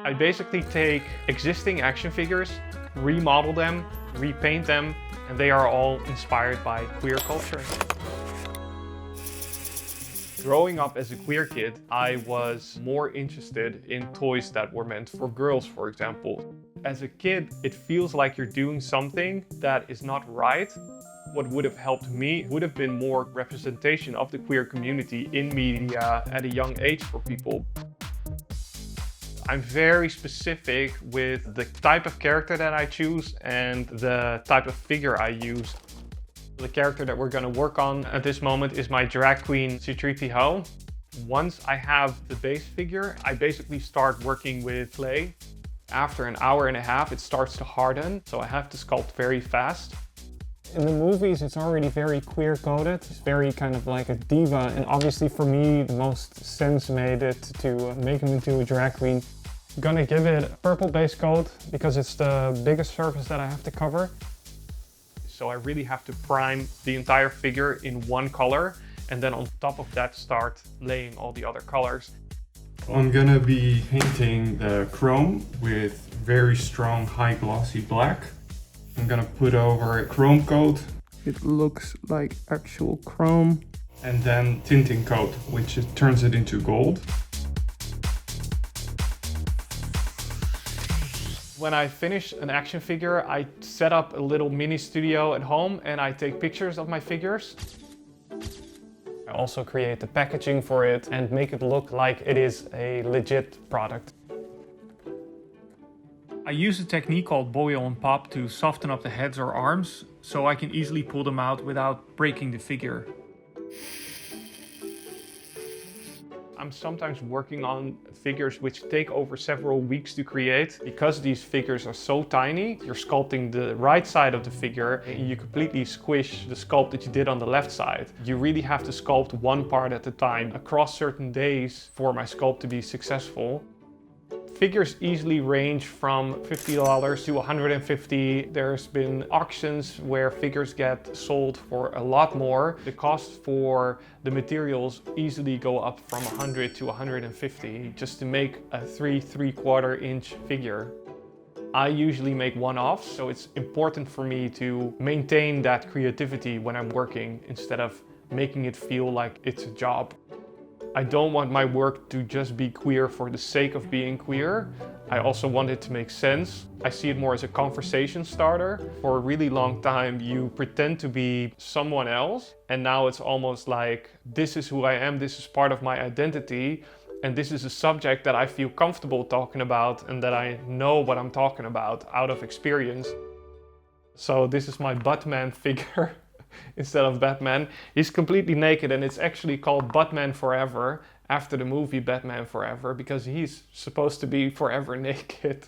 I basically take existing action figures, remodel them, repaint them, and they are all inspired by queer culture. Growing up as a queer kid, I was more interested in toys that were meant for girls, for example. As a kid, it feels like you're doing something that is not right. What would have helped me would have been more representation of the queer community in media at a young age for people. I'm very specific with the type of character that I choose and the type of figure I use. The character that we're going to work on at this moment is my drag queen C3PO. Once I have the base figure, I basically start working with clay. After an hour and a half, it starts to harden, so I have to sculpt very fast. In the movies, it's already very queer-coded. It's very kind of like a diva, and obviously for me, the most sense made it to make him into a drag queen. I'm gonna give it a purple base coat because it's the biggest surface that I have to cover. So I really have to prime the entire figure in one color, and then on top of that start laying all the other colors. I'm gonna be painting the chrome with very strong high glossy black. I'm gonna put over a chrome coat. It looks like actual chrome. And then tinting coat, which turns it into gold. When I finish an action figure, I set up a little mini studio at home and I take pictures of my figures. I also create the packaging for it and make it look like it is a legit product. I use a technique called boil and pop to soften up the heads or arms, so I can easily pull them out without breaking the figure. I'm sometimes working on figures which take over several weeks to create. Because these figures are so tiny, you're sculpting the right side of the figure and you completely squish the sculpt that you did on the left side. You really have to sculpt one part at a time across certain days for my sculpt to be successful. Figures easily range from $50 to $150. There's been auctions where figures get sold for a lot more. The cost for the materials easily go up from $100 to $150 just to make a 3/4 inch figure. I usually make one-offs, so it's important for me to maintain that creativity when I'm working instead of making it feel like it's a job. I don't want my work to just be queer for the sake of being queer. I also want it to make sense. I see it more as a conversation starter. For a really long time, you pretend to be someone else, and now it's almost like, this is who I am, this is part of my identity, and this is a subject that I feel comfortable talking about and that I know what I'm talking about out of experience. So this is my Buttman figure. Instead of Batman. He's completely naked and it's actually called Batman Forever after the movie Batman Forever because he's supposed to be forever naked.